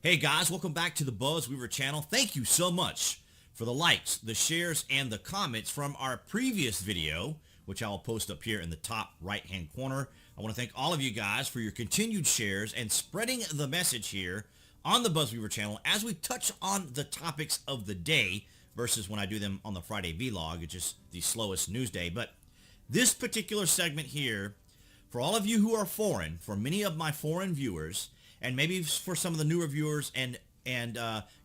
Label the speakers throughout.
Speaker 1: Hey guys, welcome back to the BuzWeaver channel. Thank you so much for the likes, the shares, and the comments from our previous video, which I will post up here in the top right-hand corner. I want to thank all of you guys for your continued shares and spreading the message here on the BuzWeaver channel as we touch on the topics of the day versus when I do them on the Friday vlog. It's just the slowest news day. But this particular segment here, for all of you who are foreign, for many of my foreign viewers, and maybe for some of the newer viewers and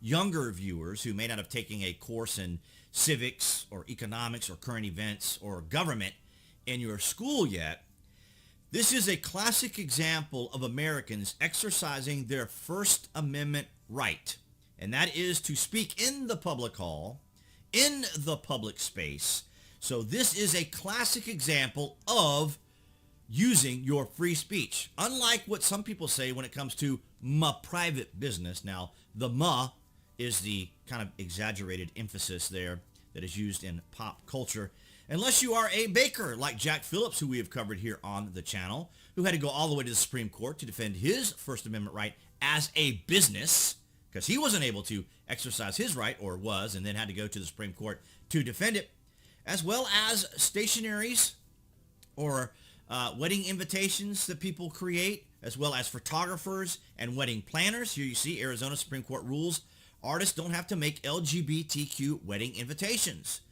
Speaker 1: younger viewers who may not have taken a course in civics or economics or current events or government in your school yet, this is a classic example of Americans exercising their First Amendment right, and that is to speak in the public hall, in the public space. So this is a classic example of using your free speech. Unlike what some people say when it comes to my private business. Now, the "ma" is the kind of exaggerated emphasis there that is used in pop culture. Unless you are a baker like Jack Phillips, who we have covered here on the channel, who had to go all the way to the Supreme Court to defend his First Amendment right as a business, because he wasn't able to exercise his right, or was, and then had to go to the Supreme Court to defend it, as well as stationaries or wedding invitations that people create, as well as photographers and wedding planners. Here you see Arizona Supreme Court rules. Artists don't have to make LGBTQ wedding invitations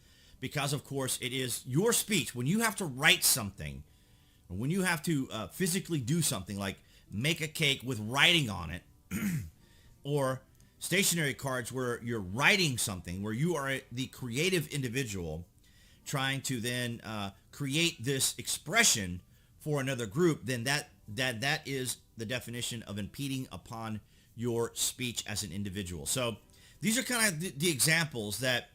Speaker 1: because, of course, it is your speech. When you have to write something, or when you have to physically do something like make a cake with writing on it, or stationery cards where you're writing something, where you are the creative individual trying to then create this expression for another group, then that is the definition of impeding upon your speech as an individual. So these are kind of the examples that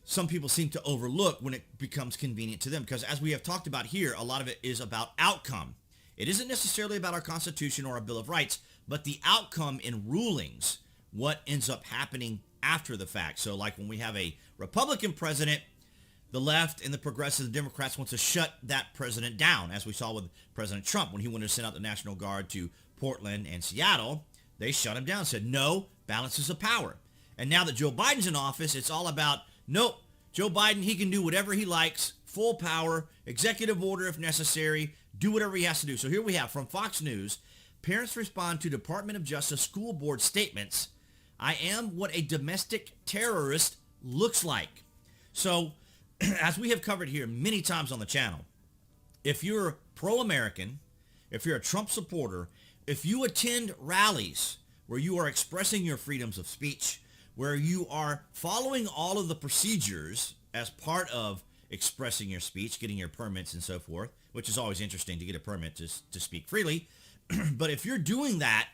Speaker 1: some people seem to overlook when it becomes convenient to them, because as we have talked about here, a lot of it is about outcome. It isn't necessarily about our Constitution or our Bill of Rights, but the outcome in rulings, what ends up happening after the fact. So like when we have a Republican president, the left and the progressives and Democrats want to shut that president down, as we saw with President Trump when he wanted to send out the National Guard to Portland and Seattle. They shut him down, said, no, balances of power. And now that Joe Biden's in office, it's all about, nope, Joe Biden, he can do whatever he likes, full power, executive order if necessary, do whatever he has to do. So here we have from Fox News, parents respond to Department of Justice school board statements, I am what a domestic terrorist looks like. So as we have covered here many times on the channel, if you're pro-American, if you're a Trump supporter, if you attend rallies where you are expressing your freedoms of speech, where you are following all of the procedures as part of expressing your speech, getting your permits and so forth, which is always interesting to get a permit to speak freely. But if you're doing that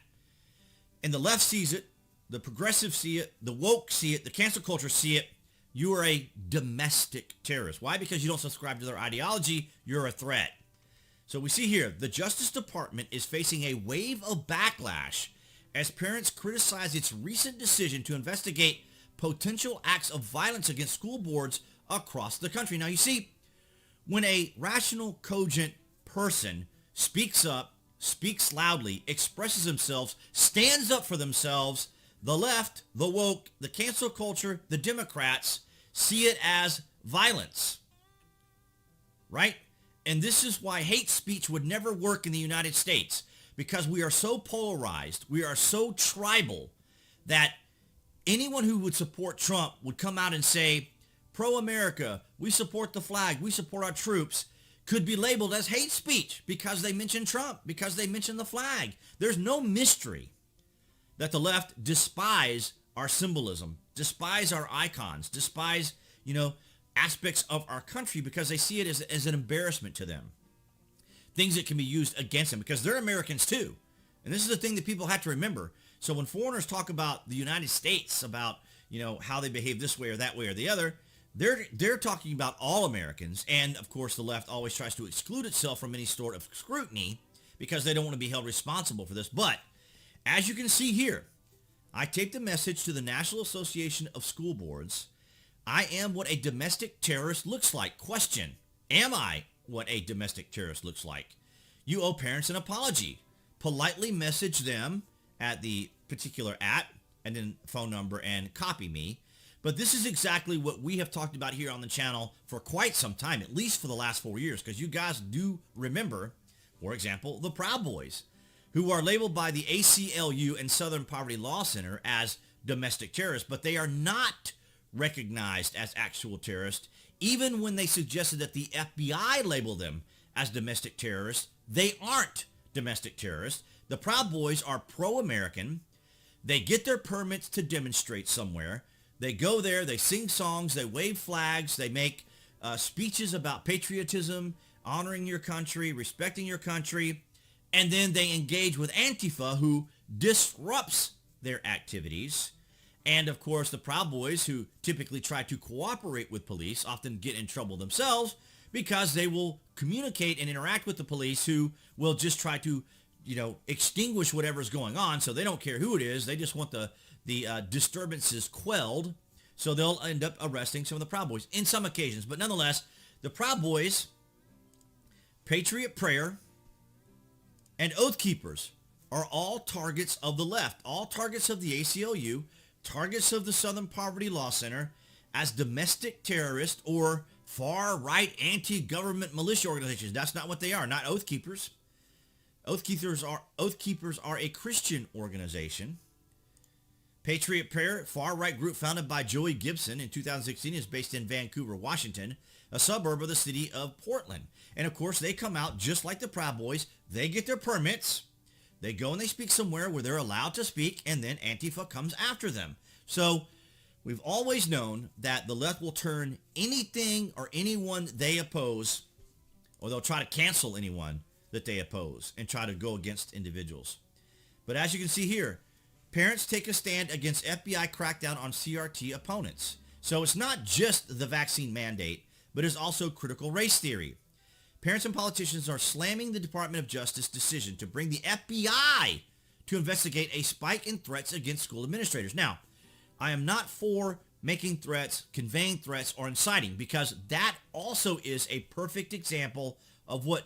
Speaker 1: and the left sees it, the progressives see it, the woke see it, the cancel culture see it, you are a domestic terrorist. Why? Because you don't subscribe to their ideology. You're a threat. So we see here, the Justice Department is facing a wave of backlash as parents criticize its recent decision to investigate potential acts of violence against school boards across the country. Now, you see, when a rational, cogent person speaks up, speaks loudly, expresses themselves, stands up for themselves, the left, the woke, the cancel culture, the Democrats see it as violence, right? And this is why hate speech would never work in the United States, because we are so polarized, we are so tribal, that anyone who would support Trump would come out and say, pro-America, we support the flag, we support our troops, could be labeled as hate speech because they mention Trump, because they mention the flag. There's no mystery that the left despise our symbolism, despise our icons, despise, aspects of our country because they see it as an embarrassment to them. Things that can be used against them because they're Americans too. And this is the thing that people have to remember. So when foreigners talk about the United States, about, how they behave this way or that way or the other, they're talking about all Americans. And of course, the left always tries to exclude itself from any sort of scrutiny because they don't want to be held responsible for this. But as you can see here, I taped a message to the National Association of School Boards. I am what a domestic terrorist looks like. Question, am I what a domestic terrorist looks like? You owe parents an apology. Politely message them at the particular @ and then phone number and copy me. But this is exactly what we have talked about here on the channel for quite some time, at least for the last 4 years, because you guys do remember, for example, the Proud Boys, who are labeled by the ACLU and Southern Poverty Law Center as domestic terrorists, but they are not recognized as actual terrorists. Even when they suggested that the FBI label them as domestic terrorists, they aren't domestic terrorists. The Proud Boys are pro-American. They get their permits to demonstrate somewhere. They go there, they sing songs, they wave flags, they make speeches about patriotism, honoring your country, respecting your country, and then they engage with Antifa, who disrupts their activities. And of course, the Proud Boys, who typically try to cooperate with police, often get in trouble themselves because they will communicate and interact with the police, who will just try to, extinguish whatever's going on. So they don't care who it is. They just want the disturbances quelled. So they'll end up arresting some of the Proud Boys in some occasions. But nonetheless, the Proud Boys, Patriot Prayer, and Oath Keepers are all targets of the left, all targets of the ACLU, targets of the Southern Poverty Law Center as domestic terrorists or far-right anti-government militia organizations. That's not what they are, not Oath Keepers. Oath Keepers are a Christian organization. Patriot Prayer, far-right group founded by Joey Gibson in 2016, is based in Vancouver, Washington, a suburb of the city of Portland. And of course, they come out just like the Proud Boys. They get their permits. They go and they speak somewhere where they're allowed to speak, and then Antifa comes after them. So we've always known that the left will turn anything or anyone they oppose, or they'll try to cancel anyone that they oppose and try to go against individuals. But as you can see here, parents take a stand against FBI crackdown on CRT opponents. So it's not just the vaccine mandate, but it's also critical race theory. Parents and politicians are slamming the Department of Justice decision to bring the FBI to investigate a spike in threats against school administrators. Now, I am not for making threats, conveying threats, or inciting, because that also is a perfect example of what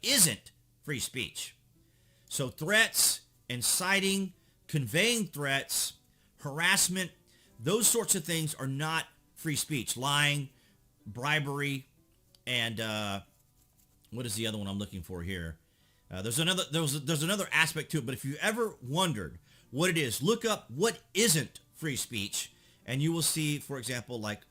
Speaker 1: isn't free speech. So threats, inciting, conveying threats, harassment, those sorts of things are not free speech. Lying, bribery, and what is the other one I'm looking for here? There's another aspect to it, but if you ever wondered what it is, look up what isn't free speech, and you will see, for example, like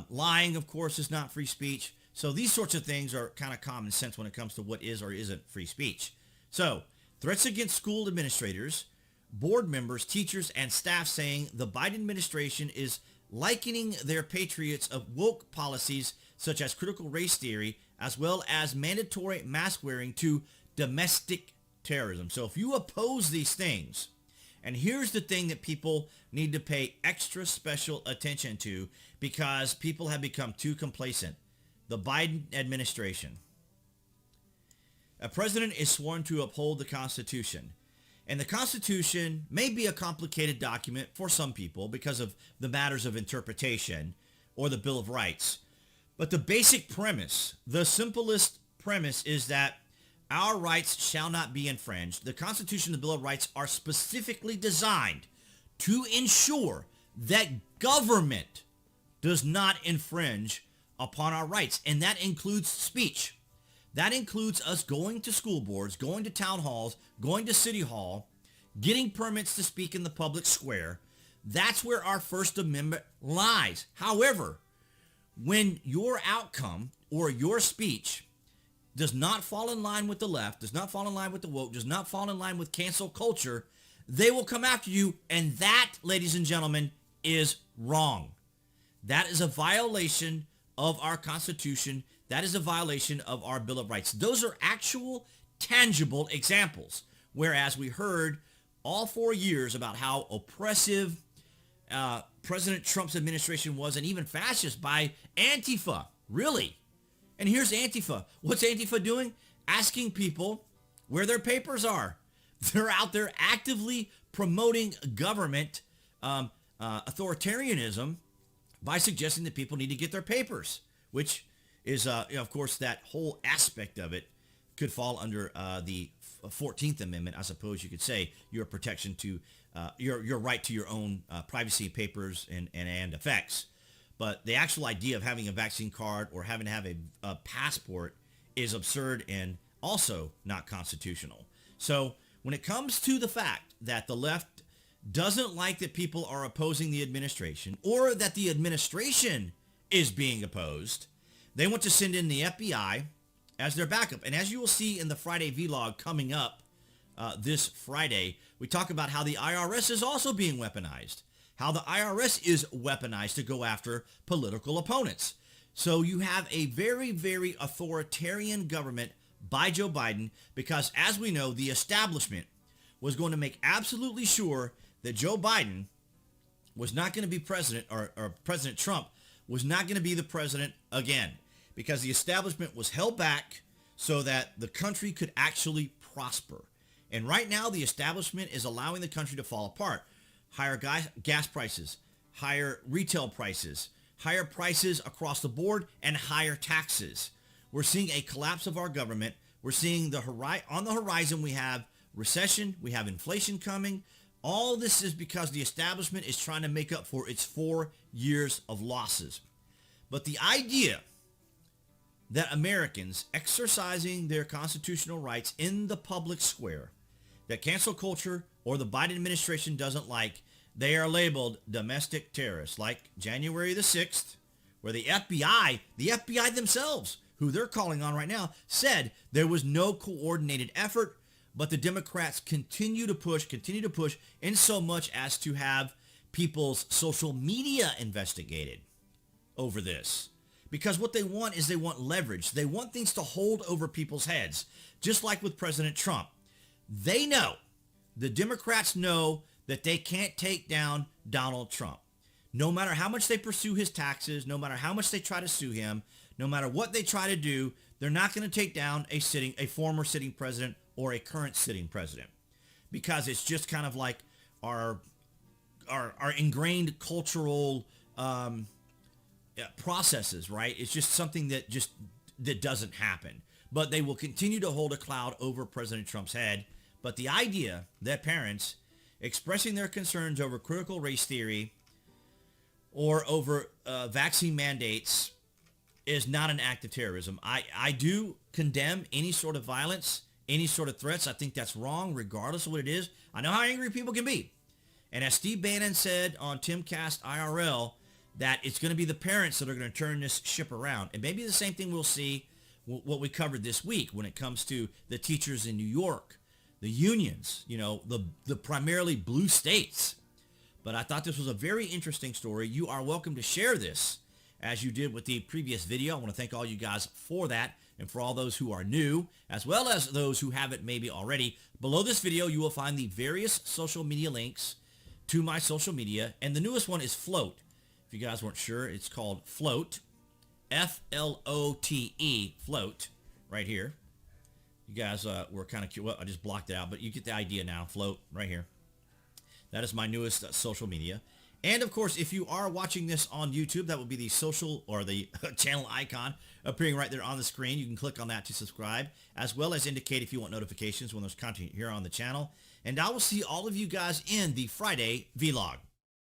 Speaker 1: lying, of course, is not free speech. So these sorts of things are kind of common sense when it comes to what is or isn't free speech. So threats against school administrators, board members, teachers, and staff saying the Biden administration is likening their patriots of woke policies such as critical race theory as well as mandatory mask wearing to domestic terrorism. So if you oppose these things, and here's the thing that people need to pay extra special attention to because people have become too complacent. The Biden administration. A president is sworn to uphold the Constitution. And the Constitution may be a complicated document for some people because of the matters of interpretation or the Bill of Rights. But the basic premise, the simplest premise, is that our rights shall not be infringed. The Constitution and the Bill of Rights are specifically designed to ensure that government does not infringe upon our rights. And that includes speech. That includes us going to school boards, going to town halls, going to city hall, getting permits to speak in the public square. That's where our First Amendment lies. However, when your outcome or your speech does not fall in line with the left, does not fall in line with the woke, does not fall in line with cancel culture, they will come after you. And that, ladies and gentlemen, is wrong. That is a violation of our Constitution. That is a violation of our Bill of Rights. Those are actual, tangible examples. Whereas we heard all 4 years about how oppressive President Trump's administration was, and even fascist by Antifa. Really? And here's Antifa. What's Antifa doing? Asking people where their papers are. They're out there actively promoting government authoritarianism by suggesting that people need to get their papers, which is, of course, that whole aspect of it could fall under the 14th Amendment, I suppose you could say, your protection to your right to your own privacy papers and effects. But the actual idea of having a vaccine card or having to have a passport is absurd and also not constitutional. So when it comes to the fact that the left doesn't like that people are opposing the administration or that the administration is being opposed, they want to send in the FBI as their backup. And as you will see in the Friday vlog coming up this Friday, we talk about how the IRS is also being weaponized, how the IRS is weaponized to go after political opponents. So you have a very, very authoritarian government by Joe Biden because, as we know, the establishment was going to make absolutely sure that Joe Biden was not going to be president, or President Trump was not going to be the president again, because the establishment was held back so that the country could actually prosper. And right now, the establishment is allowing the country to fall apart. Higher gas prices, higher retail prices, higher prices across the board, and higher taxes. We're seeing a collapse of our government. We're seeing on the horizon, we have recession, we have inflation coming. All this is because the establishment is trying to make up for its 4 years of losses. But the idea that Americans exercising their constitutional rights in the public square, that cancel culture or the Biden administration doesn't like, they are labeled domestic terrorists, like January the 6th, where the FBI themselves, who they're calling on right now, said there was no coordinated effort, but the Democrats continue to push in so much as to have people's social media investigated over this. Because what they want is they want leverage. They want things to hold over people's heads, just like with President Trump. They know, the Democrats know that they can't take down Donald Trump. No matter how much they pursue his taxes, no matter how much they try to sue him, no matter what they try to do, they're not going to take down a former sitting president or a current sitting president, because it's just kind of like our ingrained cultural processes, right? It's just something that doesn't happen. But they will continue to hold a cloud over President Trump's head. But the idea that parents expressing their concerns over critical race theory or over vaccine mandates is not an act of terrorism. I do condemn any sort of violence, any sort of threats. I think that's wrong, regardless of what it is. I know how angry people can be. And as Steve Bannon said on Timcast IRL, that it's going to be the parents that are going to turn this ship around. And maybe the same thing we'll see what we covered this week when it comes to the teachers in New York, the unions, the primarily blue states. But I thought this was a very interesting story. You are welcome to share this as you did with the previous video. I want to thank all you guys for that, and for all those who are new, as well as those who haven't maybe already. Below this video, you will find the various social media links to my social media, and the newest one is Float. If you guys weren't sure, it's called Float, F-L-O-T-E, Float, right here. You guys were kind of cute. Well, I just blocked it out, but you get the idea now. Float, right here. That is my newest social media. And of course, if you are watching this on YouTube, that will be the social or the channel icon appearing right there on the screen. You can click on that to subscribe, as well as indicate if you want notifications when there's content here on the channel. And I will see all of you guys in the Friday vlog.